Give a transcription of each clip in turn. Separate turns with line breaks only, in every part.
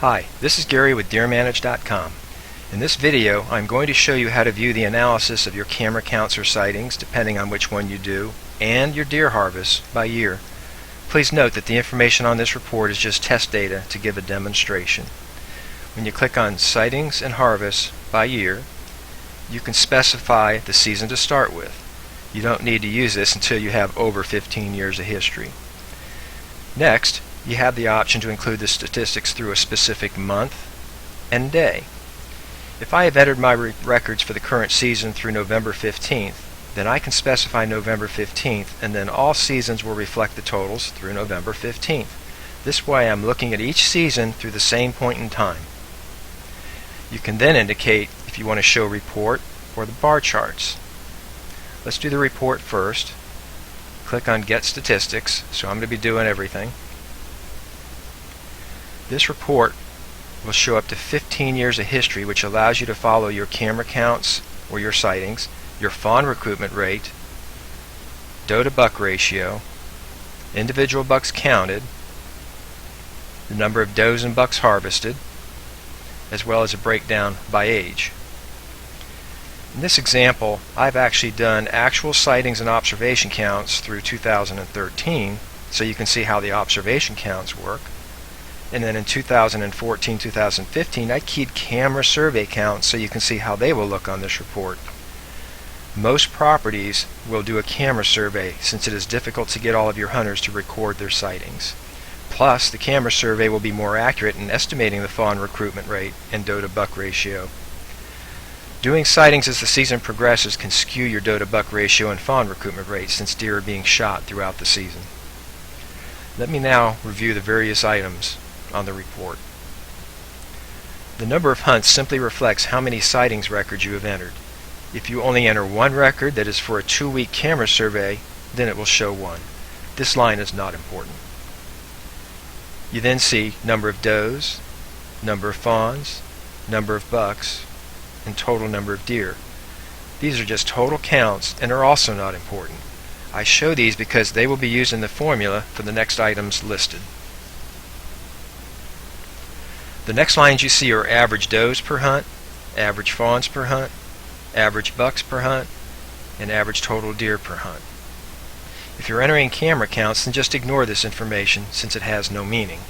Hi, this is Gary with deermanage.com. In this video, I'm going to show you how to view the analysis of your camera counts or sightings, depending on which one you do, and your deer harvest by year. Please note that the information on this report is just test data to give a demonstration. When you click on Sightings and Harvest by year, you can specify the season to start with. You don't need to use this until you have over 15 years of history. Next, you have the option to include the statistics through a specific month and day. If I have entered my records for the current season through November 15th, then I can specify November 15th, and then all seasons will reflect the totals through November 15th. This way I'm looking at each season through the same point in time. You can then indicate if you want to show report or the bar charts. Let's do the report first. Click on Get Statistics, so I'm going to be doing everything. This report will show up to 15 years of history, which allows you to follow your camera counts or your sightings, your fawn recruitment rate, Dota buck ratio, individual bucks counted, the number of does and bucks harvested, as well as a breakdown by age. In this example, I've actually done actual sightings and observation counts through 2013, so you can see how the observation counts work. And then in 2014-2015, I keyed camera survey counts so you can see how they will look on this report. Most properties will do a camera survey since it is difficult to get all of your hunters to record their sightings. Plus, the camera survey will be more accurate in estimating the fawn recruitment rate and Dota buck ratio. Doing sightings as the season progresses can skew your Dota buck ratio and fawn recruitment rate since deer are being shot throughout the season. Let me now review the various items on the report. The number of hunts simply reflects how many sightings records you have entered. If you only enter one record that is for a 2-week camera survey, then it will show 1. This line is not important. You then see number of does, number of fawns, number of bucks, and total number of deer. These are just total counts and are also not important. I show these because they will be used in the formula for the next items listed. The next lines you see are average does per hunt, average fawns per hunt, average bucks per hunt, and average total deer per hunt. If you're entering camera counts, then just ignore this information since it has no meaning.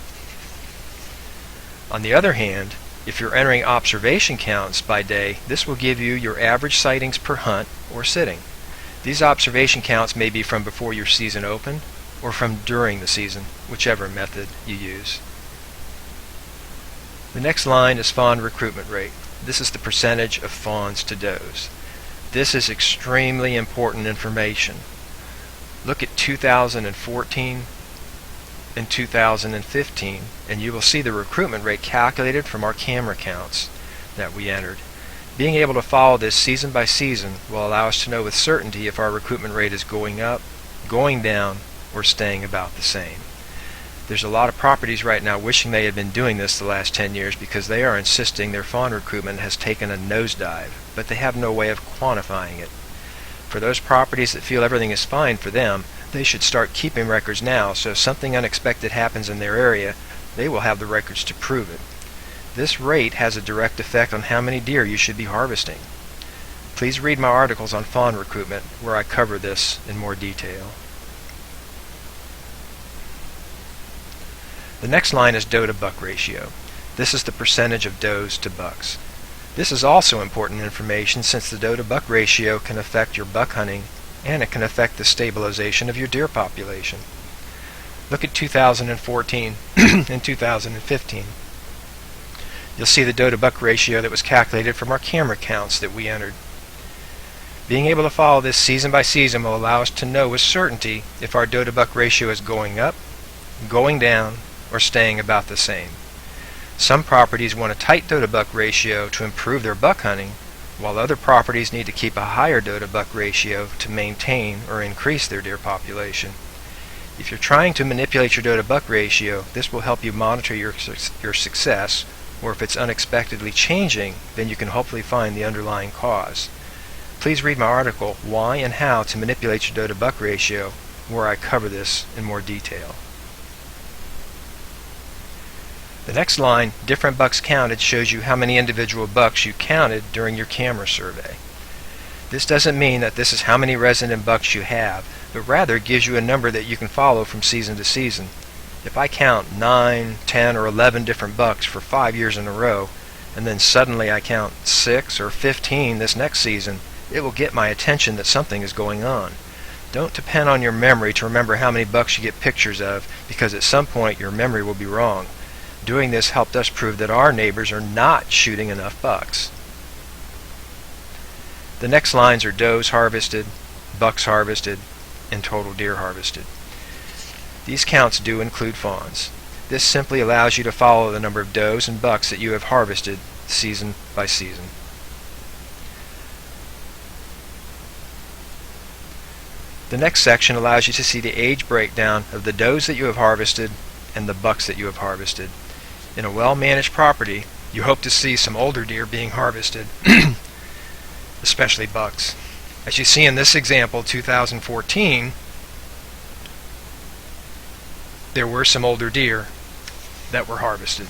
On the other hand, if you're entering observation counts by day, this will give you your average sightings per hunt or sitting. These observation counts may be from before your season opened or from during the season, whichever method you use. The next line is fawn recruitment rate. This is the percentage of fawns to does. This is extremely important information. Look at 2014 and 2015, and you will see the recruitment rate calculated from our camera counts that we entered. Being able to follow this season by season will allow us to know with certainty if our recruitment rate is going up, going down, or staying about the same. There's a lot of properties right now wishing they had been doing this the last 10 years because they are insisting their fawn recruitment has taken a nosedive, but they have no way of quantifying it. For those properties that feel everything is fine for them, they should start keeping records now, so if something unexpected happens in their area, they will have the records to prove it. This rate has a direct effect on how many deer you should be harvesting. Please read my articles on fawn recruitment where I cover this in more detail. The next line is Dota buck ratio. This is the percentage of does to bucks. This is also important information since the Dota buck ratio can affect your buck hunting and it can affect the stabilization of your deer population. Look at 2014 and 2015. You'll see the Dota buck ratio that was calculated from our camera counts that we entered. Being able to follow this season by season will allow us to know with certainty if our Dota buck ratio is going up, going down, or staying about the same. Some properties want a tight Dota buck ratio to improve their buck hunting, while other properties need to keep a higher Dota buck ratio to maintain or increase their deer population. If you're trying to manipulate your Dota buck ratio, this will help you monitor your success, or if it's unexpectedly changing, then you can hopefully find the underlying cause. Please read my article, Why and How to Manipulate Your Dota buck ratio, where I cover this in more detail. The next line, different bucks counted, shows you how many individual bucks you counted during your camera survey. This doesn't mean that this is how many resident bucks you have, but rather gives you a number that you can follow from season to season. If I count 9, 10, or 11 different bucks for 5 years in a row, and then suddenly I count 6 or 15 this next season, it will get my attention that something is going on. Don't depend on your memory to remember how many bucks you get pictures of, because at some point your memory will be wrong. Doing this helped us prove that our neighbors are not shooting enough bucks. The next lines are does harvested, bucks harvested, and total deer harvested. These counts do include fawns. This simply allows you to follow the number of does and bucks that you have harvested season by season. The next section allows you to see the age breakdown of the does that you have harvested and the bucks that you have harvested. In a well-managed property, you hope to see some older deer being harvested, especially bucks. As you see in this example, 2014, there were some older deer that were harvested.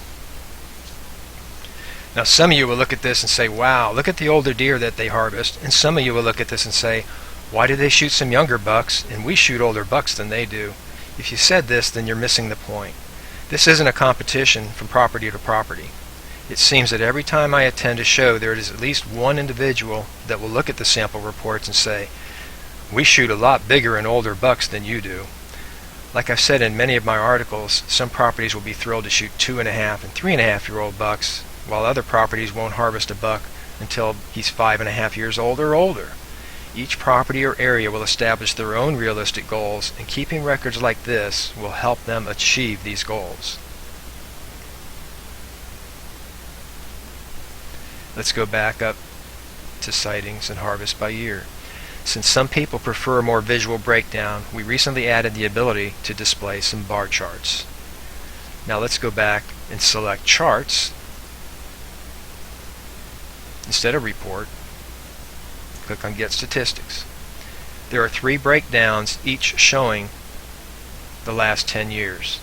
Now some of you will look at this and say, wow, look at the older deer that they harvest, and some of you will look at this and say, why do they shoot some younger bucks and we shoot older bucks than they do? If you said this, then you're missing the point. This isn't a competition from property to property. It seems that every time I attend a show, there is at least one individual that will look at the sample reports and say, we shoot a lot bigger and older bucks than you do. Like I've said in many of my articles, some properties will be thrilled to shoot 2.5 and 3.5-year-old bucks, while other properties won't harvest a buck until he's 5.5 years old or older. Each property or area will establish their own realistic goals, and keeping records like this will help them achieve these goals. Let's go back up to sightings and harvest by year. Since some people prefer a more visual breakdown, we recently added the ability to display some bar charts. Now let's go back and select Charts instead of Report. Click on Get Statistics. There are 3 breakdowns, each showing the last 10 years.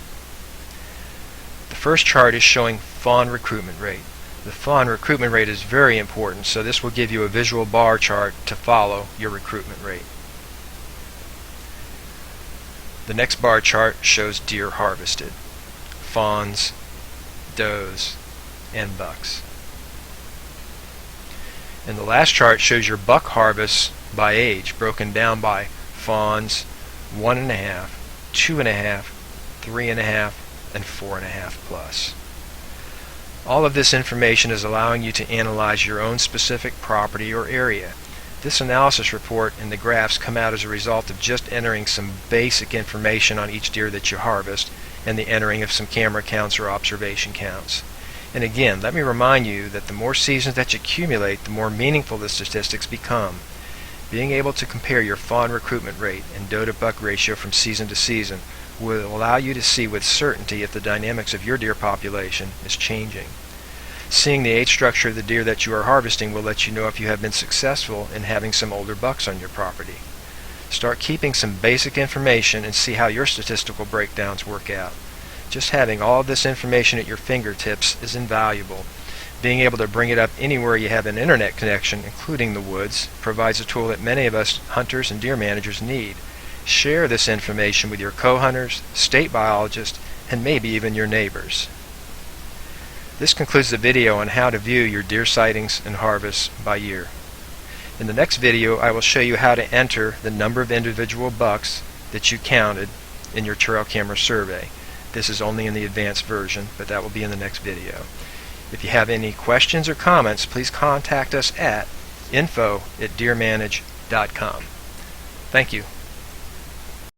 The first chart is showing fawn recruitment rate. The fawn recruitment rate is very important, so this will give you a visual bar chart to follow your recruitment rate. The next bar chart shows deer harvested, fawns, does, and bucks. And the last chart shows your buck harvests by age, broken down by fawns, 1.5, 2.5, 3.5, and 4.5 plus. All of this information is allowing you to analyze your own specific property or area. This analysis report and the graphs come out as a result of just entering some basic information on each deer that you harvest and the entering of some camera counts or observation counts. And again, let me remind you that the more seasons that you accumulate, the more meaningful the statistics become. Being able to compare your fawn recruitment rate and doe to buck ratio from season to season will allow you to see with certainty if the dynamics of your deer population is changing. Seeing the age structure of the deer that you are harvesting will let you know if you have been successful in having some older bucks on your property. Start keeping some basic information and see how your statistical breakdowns work out. Just having all of this information at your fingertips is invaluable. Being able to bring it up anywhere you have an internet connection, including the woods, provides a tool that many of us hunters and deer managers need. Share this information with your co-hunters, state biologists, and maybe even your neighbors. This concludes the video on how to view your deer sightings and harvests by year. In the next video, I will show you how to enter the number of individual bucks that you counted in your trail camera survey. This is only in the advanced version, but that will be in the next video. If you have any questions or comments, please contact us at info@deermanage.com. Thank you.